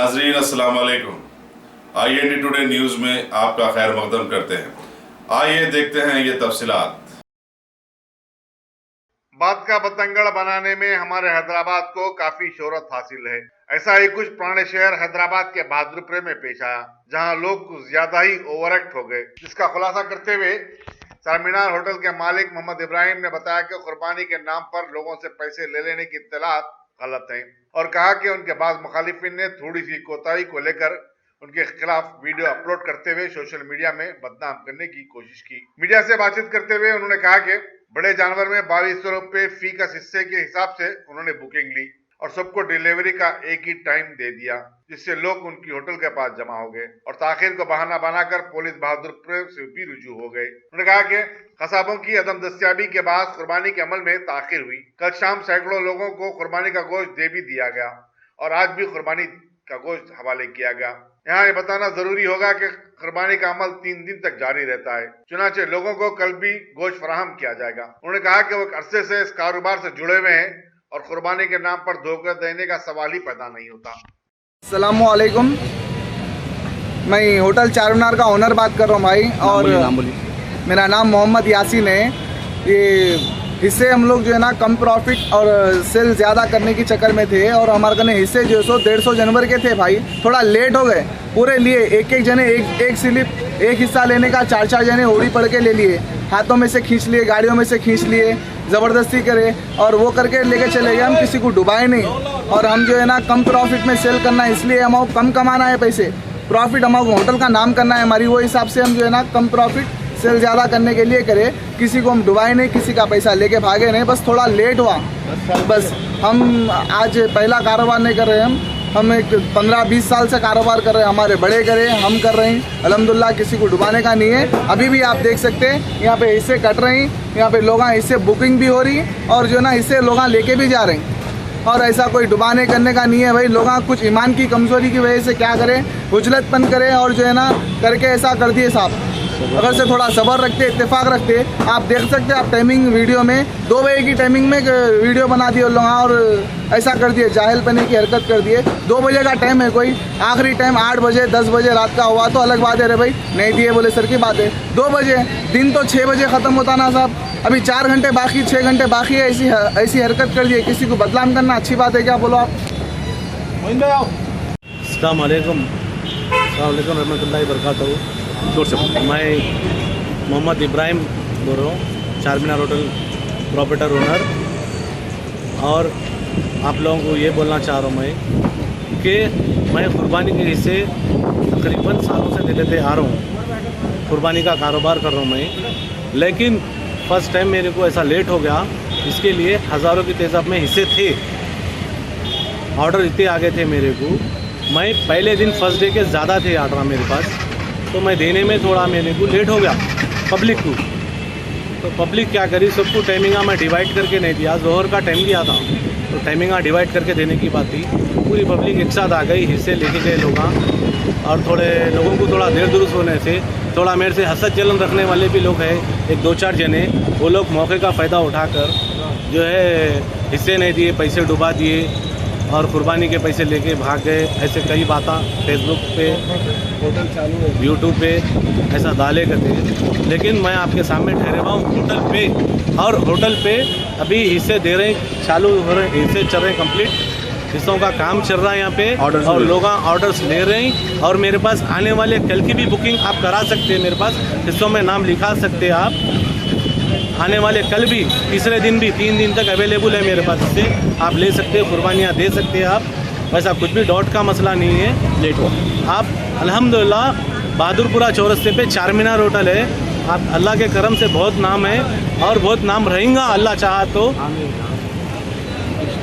नाजरीन अस्सलाम वालेकुम। IND टुडे न्यूज़ में आपका खैर मकदम करते हैं। आइए देखते हैं ये तफसीलात। बात का बतंगड़ बनाने में हमारे हैदराबाद को काफी शोहरत हासिल है। ऐसा ही कुछ पुराने शहर हैदराबाद के बहादुरपुरे में पेश आया, जहां लोग कुछ ज्यादा ही ओवर एक्ट हो गए, जिसका खुलासा करते हुए चारमीनार होटल के मालिक मोहम्मद इब्राहिम ने बताया कि कुर्बानी के नाम पर लोगों से पैसे ले लेने की इत्तलात गलत है और कहा कि उनके बाद मुखालिफिन ने थोड़ी सी कोताही को लेकर उनके खिलाफ वीडियो अपलोड करते हुए सोशल मीडिया में बदनाम करने की कोशिश की। मीडिया से बातचीत करते हुए उन्होंने कहा कि बड़े जानवर में 2200 रुपए फी का हिस्से के हिसाब से उन्होंने बुकिंग ली और सबको डिलीवरी का एक ही टाइम दे दिया, जिससे लोग उनकी होटल के पास जमा हो गए और ताखिर को बहाना बनाकर पुलिस बहादुरपुर से भी रुजू हो गए। उन्होंने कहा कि कसाबों की अदम दस्तियाबी के बाद कुर्बानी के अमल में ताखिर हुई। कल शाम सैकड़ों लोगों को कुर्बानी का गोश्त दे भी दिया गया और आज भी कुर्बानी का गोश्त हवाले किया गया। यहाँ ये बताना जरूरी होगा कि कुर्बानी का अमल 3 दिन तक जारी रहता है, चुनाचे लोगों को कल भी गोश्त फराहम किया जाएगा। उन्होंने कहा कि वो अरसे से इस कारोबार से जुड़े हुए हैं और कुर्बानी के नाम पर धोखा देने का सवाल ही पैदा नहीं होता। अस्सलामु अलैकुम, मैं होटल चारमीनार का ओनर बात कर रहा हूँ भाई। और मेरा नाम मोहम्मद यासीन है। ये इससे हम लोग जो है ना कम प्रॉफिट और सेल ज़्यादा करने की चक्कर में थे और हमारे कने हिस्से जो 100-150 जानवर के थे भाई, थोड़ा लेट हो गए। पूरे लिए एक जने एक स्लिप एक हिस्सा लेने का 4 जने ओड़ी पड़ के ले लिए, हाथों में से खींच लिए, गाड़ियों में से खींच लिए, ज़बरदस्ती करे और वो करके लेके चले गए। हम किसी को डुबाए नहीं और हम जो है ना कम प्रॉफिट में सेल करना है, इसलिए हमारे कम कमाना है पैसे, प्रॉफिट हमारे होटल का नाम करना है हमारी, वो हिसाब से हम जो है ना कम प्रॉफिट सेल ज़्यादा करने के लिए करे। किसी को हम डुबाए नहीं, किसी का पैसा लेके भागे नहीं, बस थोड़ा लेट हुआ। बस हम आज पहला कारोबार नहीं कर रहे, हम एक 15-20 साल से कारोबार कर रहे हैं। हमारे बड़े करे, हम कर रहे हैं अल्हम्दुलिल्लाह, किसी को डुबाने का नहीं है। अभी भी आप देख सकते हैं यहाँ पे हिस्से कट रहे हैं, यहाँ पे लोग इससे बुकिंग भी हो रही है और जो है ना इससे लोग लेके भी जा रहे हैं। और ऐसा कोई डुबाने करने का नहीं है भाई। लोग कुछ ईमान की कमज़ोरी की वजह से क्या करें, उजलतपन करें और जो है ना करके ऐसा कर दिए साहब। अगर से थोड़ा सब्र रखते, इत्तेफाक रखते, आप देख सकते हैं आप टाइमिंग वीडियो में 2 बजे की टाइमिंग में वीडियो बना दिए लोग और ऐसा कर दिए, जाहिल पने की हरकत कर दिए। 2 बजे का टाइम है, कोई आखिरी टाइम 8 बजे 10 बजे रात का हुआ तो अलग बात है रे भाई, नहीं दिए बोले सर की बात है। 2 बजे दिन तो 6 बजे ख़त्म होता ना साहब, अभी 4 घंटे बाकी, 6 घंटे बाकी है। ऐसी हरकत कर दिए, किसी को बदनाम करना अच्छी बात है क्या, बोलो आप? अस्सलाम वालेकुम रहमतुल्लाहि बरकातहू। मैं मोहम्मद इब्राहिम बोल रहा हूँ, चारमीनार होटल प्रॉपर्टर ओनर। और आप लोगों को ये बोलना चाह रहा हूँ मैं कि मैं कुर्बानी के हिस्से तकरीबन सालों से देते आ रहा हूँ, कुर्बानी का कारोबार कर रहा हूँ मैं। लेकिन फ़र्स्ट टाइम मेरे को ऐसा लेट हो गया, इसके लिए हज़ारों की तादाद में हिस्से थे, ऑर्डर इतने आ गए थे मेरे को। मैं पहले दिन फर्स्ट डे के ज़्यादा थे ऑर्डर मेरे पास, तो मैं देने में थोड़ा मेरे को लेट हो गया पब्लिक को। तो पब्लिक क्या करी, सबको टाइमिंगा मैं डिवाइड करके नहीं दिया, जोहर का टाइम दिया था तो टाइमिंगा डिवाइड करके देने की बात थी। पूरी पब्लिक एक साथ आ गई, हिस्से लेके गए लोग और थोड़े लोगों को थोड़ा देर दुरुस्त होने से थोड़ा मेरे से हसद जलन रखने वाले भी लोग हैं, एक 2-4 जने, वो लोग मौके का फ़ायदा उठाकर जो है हिस्से नहीं दिए, पैसे डुबा दिए और कुर्बानी के पैसे लेके भाग गए। ऐसे कई बातें फेसबुक पे, यूट्यूब पे ऐसा डाले करते। लेकिन मैं आपके सामने ठहरे हुआ हूँ होटल पे, और होटल पे अभी हिस्से दे रहे हैं, चालू हो रहे हैं, हिस्से चल रहे हैं, कंप्लीट हिस्सों का काम चल रहा है यहाँ पे और लोग ऑर्डर्स ले रहे हैं। और मेरे पास आने वाले कल की भी बुकिंग आप करा सकते हैं, मेरे पास हिस्सों में नाम लिखा सकते हैं आप। आने वाले कल भी, तीसरे दिन भी, 3 दिन तक अवेलेबल है मेरे पास, इससे आप ले सकते हो, कुर्बानियाँ दे सकते हैं आप। वैसा कुछ भी डाउट का मसला नहीं है। लेट हो आप अल्हम्दुलिल्लाह बहादुरपुरा चौरस्ते पे चारमीनार होटल है। आप अल्लाह के करम से बहुत नाम है और बहुत नाम रहेगा, अल्लाह चाहा तो।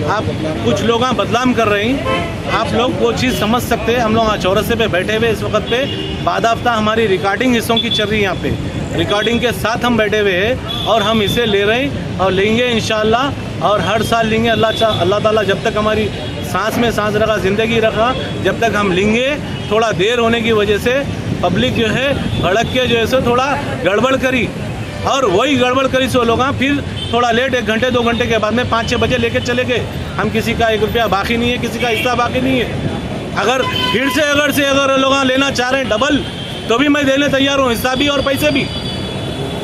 आप कुछ लोग बदनाम कर रहे हैं, आप लोग वो चीज़ समझ सकते हैं। हम लोग चौरस्ते पे बैठे हुए इस वक्त पे, बादाफ्ता हमारी रिकॉर्डिंग हिस्सों की चल रही है यहाँ पे, रिकॉर्डिंग के साथ हम बैठे हुए हैं और हम इसे ले रहे हैं और लेंगे इंशाअल्लाह, और हर साल लेंगे। अल्लाह ताला जब तक हमारी सांस में सांस रखा, ज़िंदगी रखा, जब तक हम लेंगे। थोड़ा देर होने की वजह से पब्लिक जो है भड़क के जो है थोड़ा गड़बड़ करी, और वही गड़बड़ करी सो लोग फिर थोड़ा लेट 1 घंटे 2 घंटे के बाद में 5-6 बजे लेके चले गए। हम किसी का 1 रुपया बाकी नहीं है, किसी का हिस्सा बाकी नहीं है। अगर फिर से अगर लोग लेना चाह रहे हैं डबल, तो भी मैं देने तैयार हूँ, हिस्सा भी और पैसे भी।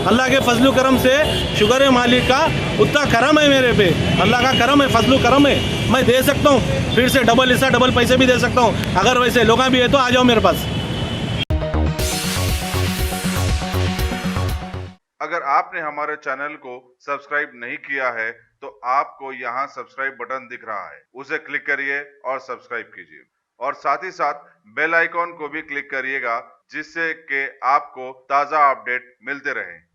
अल्लाह के फजल करम से, शुक्र है मालिक का, उतना करम है मेरे पे, अल्लाह का करम है, फजल करम है, मैं दे सकता हूँ फिर से डबल हिस्सा, डबल पैसे भी दे सकता हूँ। अगर वैसे लोग भी है तो आ जाओ मेरे पास। अगर आपने हमारे चैनल को सब्सक्राइब नहीं किया है तो आपको यहाँ सब्सक्राइब बटन दिख रहा है, उसे क्लिक करिए और सब्सक्राइब कीजिए और साथ ही साथ बेल आइकॉन को भी क्लिक करिएगा, जिससे कि आपको ताज़ा अपडेट मिलते रहें।